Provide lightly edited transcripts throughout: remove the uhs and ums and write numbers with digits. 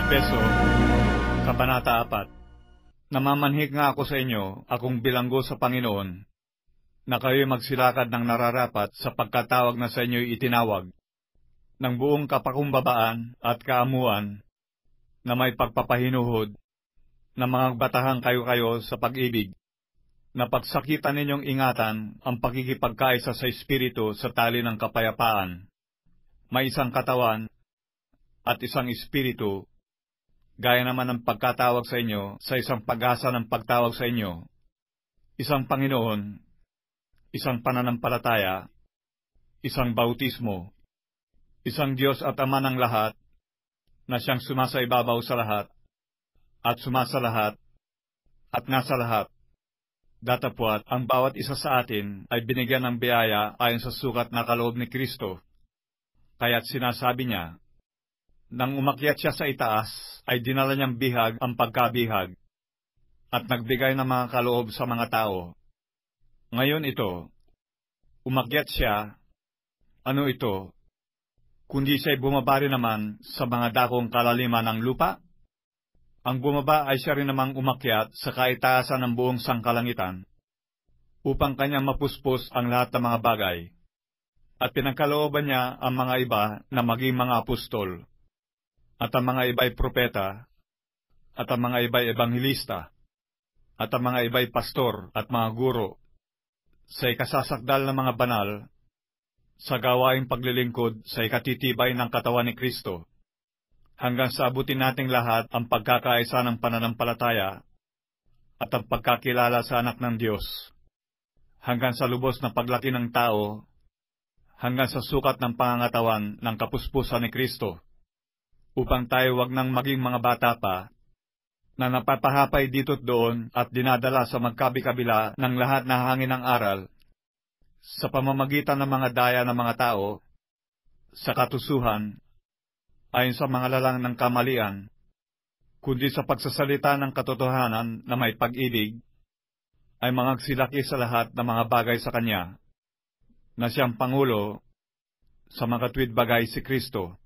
Efeso, Kabanata 4. Namamanhik nga ako sa inyo, akong bilanggo sa Panginoon, na kayo'y magsilakad ng nararapat sa pagkatawag na sa inyo'y itinawag, ng buong kapakumbabaan at kaamuan, na may pagpapahinuhod, na mga batahang kayo sa pag-ibig, na pagsakitan ninyong ingatan ang pakikipagkaisa sa Espiritu sa tali ng kapayapaan. May isang katawan at isang Espiritu, gaya naman ng pagkatawag sa inyo sa isang pag-asa ng pagtawag sa inyo, isang Panginoon, isang pananampalataya, isang bautismo, isang Diyos at Ama ng lahat, na siyang sumasaibabaw sa lahat, at sumasa lahat, at nasa lahat. Datapwat, ang bawat isa sa atin ay binigyan ng biyaya ayon sa sukat na kaloob ni Kristo. Kaya't sinasabi niya, nang umakyat siya sa itaas, ay dinala niyang bihag ang pagkabihag, at nagbigay ng mga kaloob sa mga tao. Ngayon ito, umakyat siya, ano ito, kundi siya'y bumaba rin naman sa mga dakong kalaliman ng lupa? Ang bumaba ay siya rin namang umakyat sa kaitaasan ng buong sangkalangitan, upang kanyang mapuspos ang lahat ng mga bagay, at pinagkalooban niya ang mga iba na maging mga apostol, at ang mga iba'y propeta, at ang mga iba'y ebanghelista, at ang mga iba'y pastor at mga guro, sa ikasasakdal ng mga banal, sa gawaing paglilingkod sa ikatitibay ng katawan ni Kristo, hanggang sa abutin nating lahat ang pagkakaisa ng pananampalataya at ang pagkakilala sa anak ng Diyos, hanggang sa lubos na paglaki ng tao, hanggang sa sukat ng pangangatawan ng kapuspusan ni Kristo, upang tayo wag nang maging mga bata pa, na napapahapay dito't doon at dinadala sa magkabi-kabila ng lahat na hangin ng aral, sa pamamagitan ng mga daya ng mga tao, sa katusuhan, ayon sa mga lalang ng kamalian, kundi sa pagsasalita ng katotohanan na may pag-ibig, ay mangagsilaki sa lahat ng mga bagay sa Kanya, na siyang Pangulo sa mga tuwid bagay si Kristo,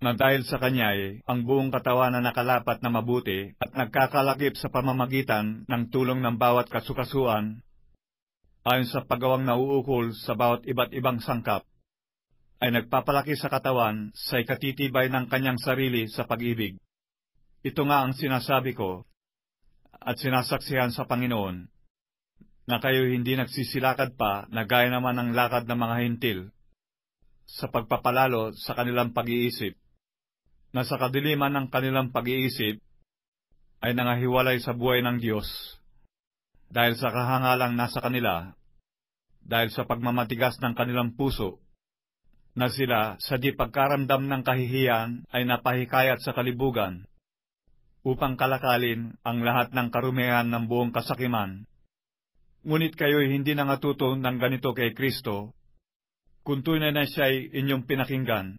na dahil sa Kanya'y ang buong katawan na nakalapat na mabuti at nagkakalakip sa pamamagitan ng tulong ng bawat kasukasuan, ayon sa paggawang nauukol sa bawat iba't ibang sangkap, ay nagpapalaki sa katawan sa ikatitibay ng kanyang sarili sa pag-ibig. Ito nga ang sinasabi ko, at sinasaksihan sa Panginoon, na kayo hindi nagsisilakad pa na gaya naman ng lakad ng mga hintil, sa pagpapalalo sa kanilang pag-iisip, na sa kadiliman ng kanilang pag-iisip ay nangahiwalay sa buhay ng Diyos, dahil sa kahangalang nasa kanila, dahil sa pagmamatigas ng kanilang puso, na sila sa di pagkaramdam ng kahihiyan ay napahikayat sa kalibugan, upang kalakalin ang lahat ng karumihan ng buong kasakiman. Ngunit kayo'y hindi nangatuto ng ganito kay Kristo, kung tunay na siya'y inyong pinakinggan,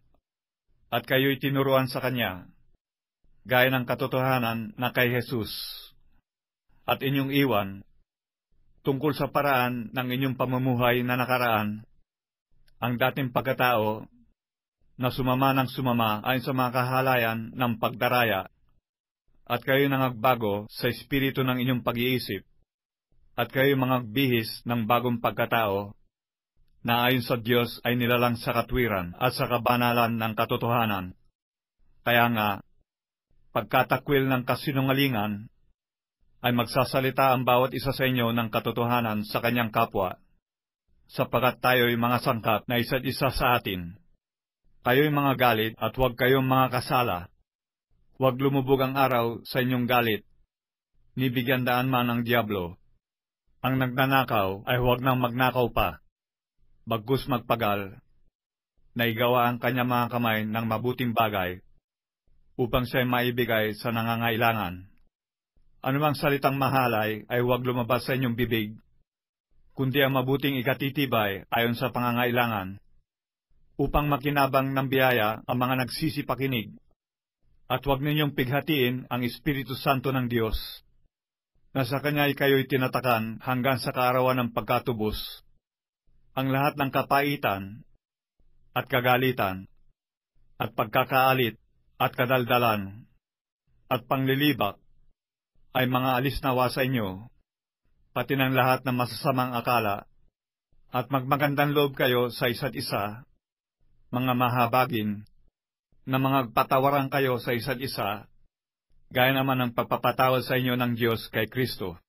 at kayo'y tinuruan sa Kanya, gaya ng katotohanan na kay Jesus, at inyong iwan, tungkol sa paraan ng inyong pamumuhay na nakaraan, ang dating pagkatao, na sumama ng sumama ayon sa mga kahalayan ng pagdaraya, at kayo'y nangagbago sa espiritu ng inyong pag-iisip, at kayo'y mangagbihis ng bagong pagkatao, na ayon sa Diyos ay nilalang sa katwiran at sa kabanalan ng katotohanan. Kaya nga, pagkatakwil ng kasinungalingan, ay magsasalita ang bawat isa sa inyo ng katotohanan sa kanyang kapwa, sapagkat tayo'y mga sangkap na isa't isa sa atin. Kayo'y mga galit at huwag kayong mga kasala. Huwag lumubog ang araw sa inyong galit, ni bigyan daan man ang diablo. Ang nagnanakaw ay huwag nang magnakaw pa, bagkus magpagal, na igawa ang kanyang mga kamay ng mabuting bagay, upang siya'y maibigay sa nangangailangan. Anumang salitang mahalay ay huwag lumabas sa inyong bibig, kundi ang mabuting ikatitibay ayon sa pangangailangan, upang makinabang ng biyaya ang mga nagsisipakinig, at huwag ninyong pighatiin ang Espiritu Santo ng Diyos, na sa Kanya'y kayo'y tinatakan hanggang sa kaarawan ng pagkatubos. Ang lahat ng kapaitan, at kagalitan, at pagkakaalit, at kadaldalan, at panglilibak ay mga alis nawa sa inyo, pati ng lahat ng masasamang akala, at magmagandang loob kayo sa isa't isa, mga mahabagin, na mga patawaran kayo sa isa't isa, gaya naman ng pagpapatawad sa inyo ng Diyos kay Kristo.